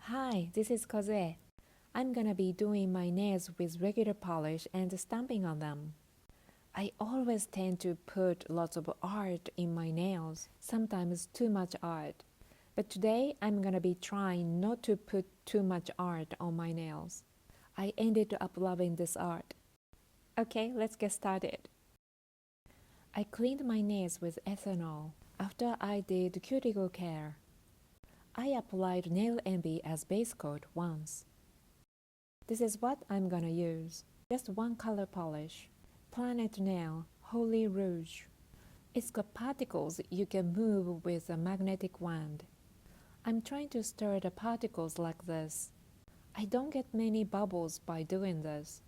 Hi, this is Kozue. I'm gonna be doing my nails with regular polish and stamping on them. I always tend to put lots of art in my nails, sometimes too much art. But today I'm gonna be trying not to put too much art on my nails. I ended up loving this art. Okay, let's get started. I cleaned my nails with ethanol after I did cuticle care. I applied Nail Envy as base coat once. This is what I'm gonna use. Just one color polish. Planet Nail Holy Rouge. It's got particles you can move with a magnetic wand. I'm trying to stir the particles like this. I don't get many bubbles by doing this.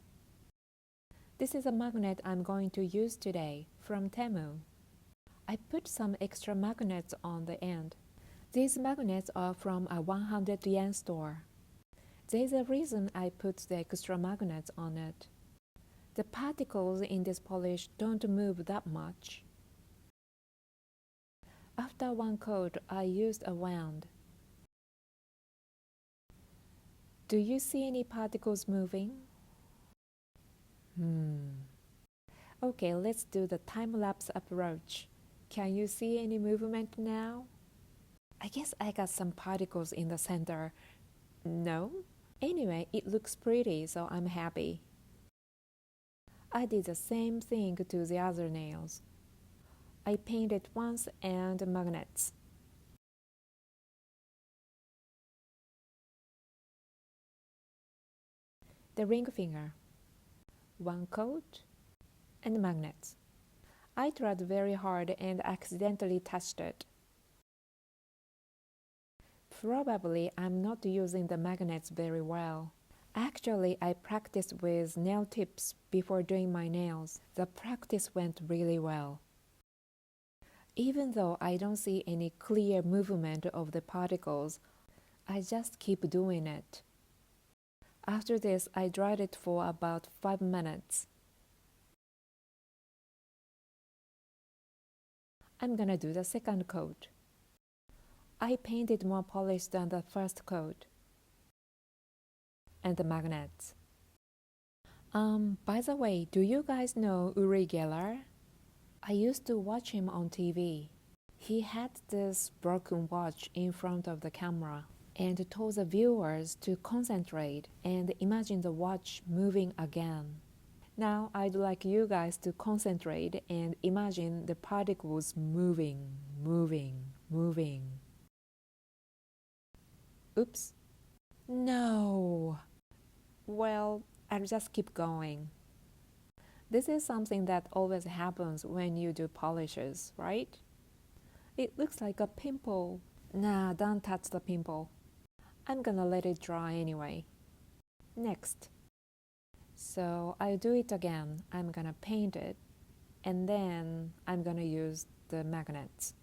This is a magnet I'm going to use today from Temu. I put some extra magnets on the end. These magnets are from a 100 yen store. There's a reason I put the extra magnets on it. The particles in this polish don't move that much. After one coat, I used a wand. Do you see any particles moving? Okay, let's do the time-lapse approach. Can you see any movement now? I guess I got some particles in the center. No? Anyway, it looks pretty, so I'm happy. I did the same thing to the other nails. I painted once and magnets. The ring finger. One coat and magnets. I tried very hard and accidentally touched it. Probably I'm not using the magnets very well. Actually, I practiced with nail tips before doing my nails. The practice went really well. Even though I don't see any clear movement of the particles, I just keep doing it. After this, I dried it for about 5 minutes. I'm gonna do the second coat. I painted more polish than the first coat. And the magnets. By the way, do you guys know Uri Geller? I used to watch him on TV. He had this broken watch in front of the camera and told the viewers to concentrate and imagine the watch moving again. Now I'd like you guys to concentrate and imagine the particles moving. Oops. No. Well, I'll just keep going. This is something that always happens when you do polishes, right? It looks like a pimple. Nah, don't touch the pimple. I'm gonna let it dry anyway. Next. So I'll do it again. I'm gonna paint it, and then I'm gonna use the magnets.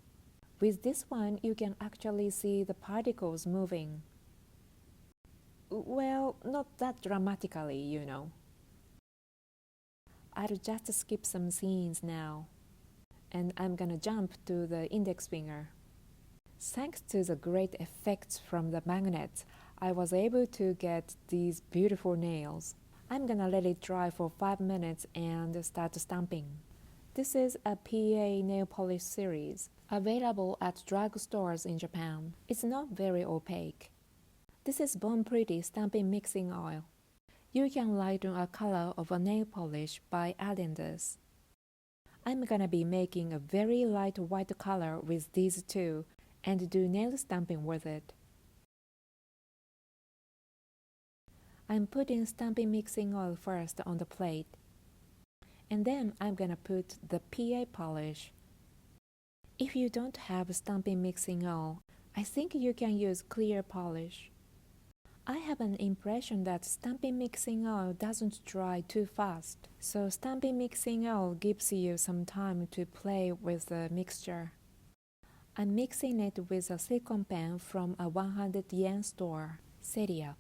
With this one, you can actually see the particles moving. Well, not that dramatically, you know. I'll just skip some scenes now, and I'm gonna jump to the index finger. Thanks to the great effects from the magnets, I was able to get these beautiful nails. I'm gonna let it dry for 5 minutes and start stamping. This is a PA nail polish series, available at drugstores in Japan. It's not very opaque. This is Bon Pretty stamping mixing oil. You can lighten a color of a nail polish by adding this. I'm gonna be making a very light white color with these two and do nail stamping with it. I'm putting stamping mixing oil first on the plate, and then I'm gonna put the PA polish. If you don't have stamping mixing oil, I think you can use clear polish. I have an impression that stamping mixing oil doesn't dry too fast, so stamping mixing oil gives you some time to play with the mixture. I'm mixing it with a silicone pen from a 100 yen store, Seria.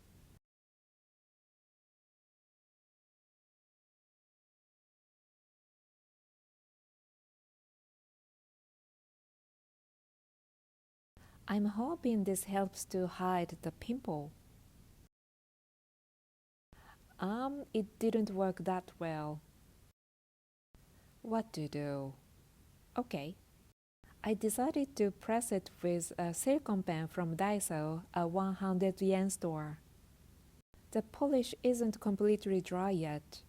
I'm hoping this helps to hide the pimple. It didn't work that well. What to do? Okay. I decided to press it with a silicone pen from Daiso, a 100 yen store. The polish isn't completely dry yet.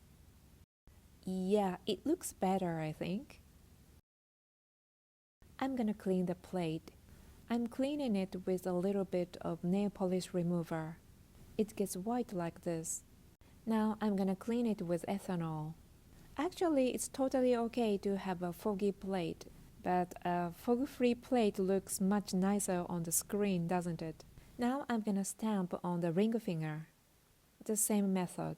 Yeah, it looks better, I think. I'm gonna clean the plate. I'm cleaning it with a little bit of nail polish remover. It gets white like this. Now I'm gonna clean it with ethanol. Actually, it's totally okay to have a foggy plate, but a fog-free plate looks much nicer on the screen, doesn't it? Now I'm gonna stamp on the ring finger. The same method.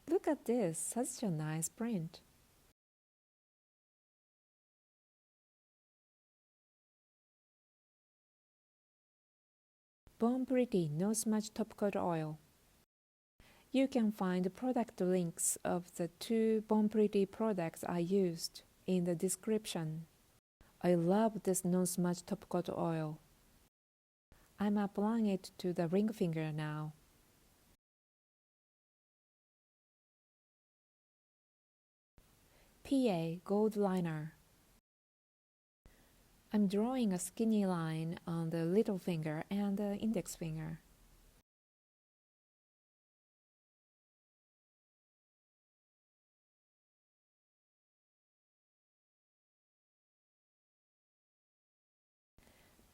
Look at this, such a nice print. Bon Pretty No Smudge Top Coat Oil. You can find product links of the two Bon Pretty products I used in the description. I love this No Smudge Top Coat Oil. I'm applying it to the ring finger now. PA Gold Liner. I'm drawing a skinny line on the little finger and the index finger.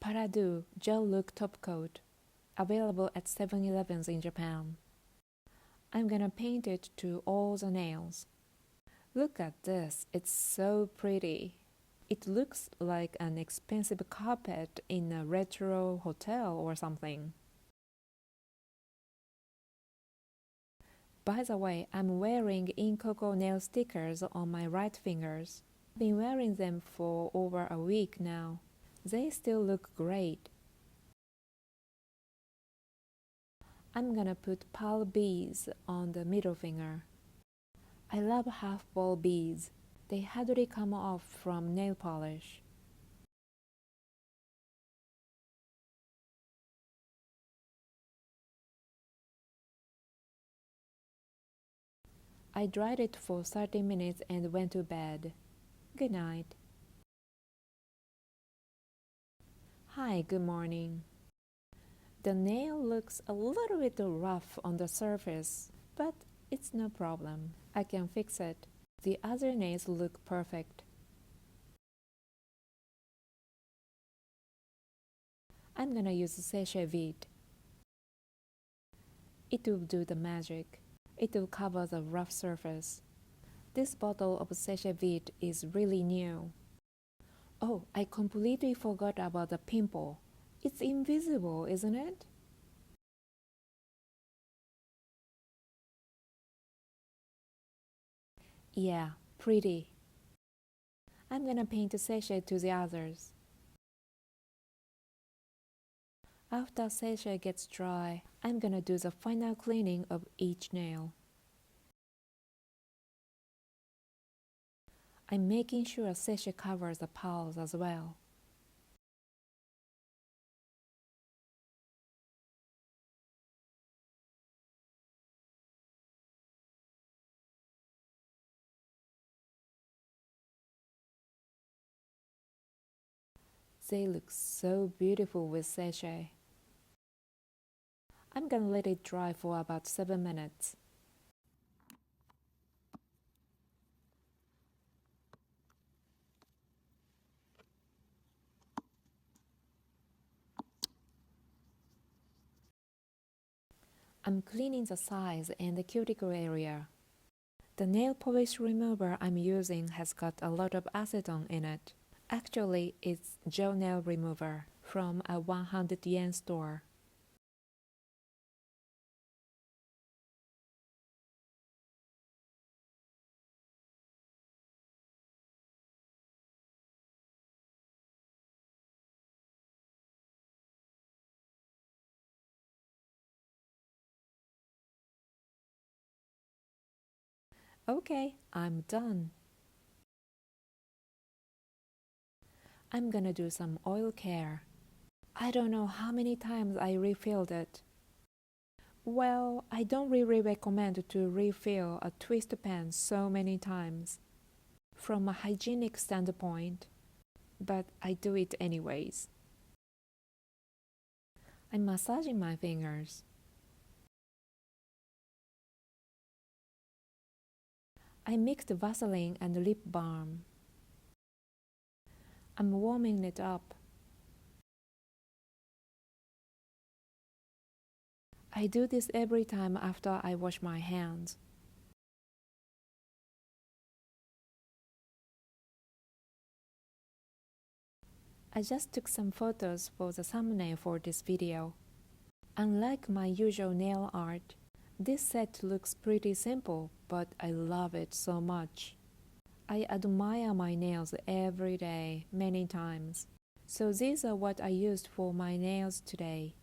Paradu Gel Look Top Coat, available at 7-Elevens in Japan. I'm gonna paint it to all the nails. Look at this, it's so pretty. It looks like an expensive carpet in a retro hotel or something. By the way, I'm wearing Incoco nail stickers on my right fingers. I've been wearing them for over a week now. They still look great. I'm gonna put pearl beads on the middle finger. I love half ball beads. They hardly come off from nail polish. I dried it for 30 minutes and went to bed. Good night. Hi, good morning. The nail looks a little bit rough on the surface, but it's no problem. I can fix it. The other nails look perfect. I'm gonna use sachet vide. It will do the magic. It will cover the rough surface. This bottle of sachet vide is really new. Oh, I completely forgot about the pimple. It's invisible, isn't it? Yeah, pretty. I'm gonna paint the sachet to the others. After sachet gets dry, I'm gonna do the final cleaning of each nail. I'm making sure sachet covers the pearls as well. They look so beautiful with sachet. I'm gonna let it dry for about 7 minutes. I'm cleaning the sides and the cuticle area. The nail polish remover I'm using has got a lot of acetone in it. Actually, it's gel nail remover from a 100 yen store. Okay, I'm done. I'm gonna do some oil care. I don't know how many times I refilled it. Well, I don't really recommend to refill a twist pen so many times from a hygienic standpoint, but I do it anyways. I'm massaging my fingers. I mixed Vaseline and lip balm. I'm warming it up. I do this every time after I wash my hands. I just took some photos for the thumbnail for this video. Unlike my usual nail art, this set looks pretty simple, but I love it so much. I admire my nails every day, many times. So these are what I used for my nails today.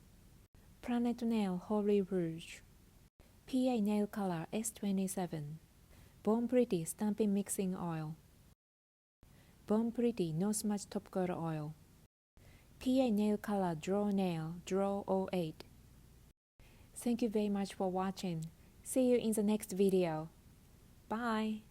Planet Nail Holy Rouge, PA Nail Color S27, Born Pretty Stamping Mixing Oil, Born Pretty No Smudge Top Coat Oil, PA Nail Color Draw Nail Draw 08. Thank you very much for watching. See you in the next video. Bye!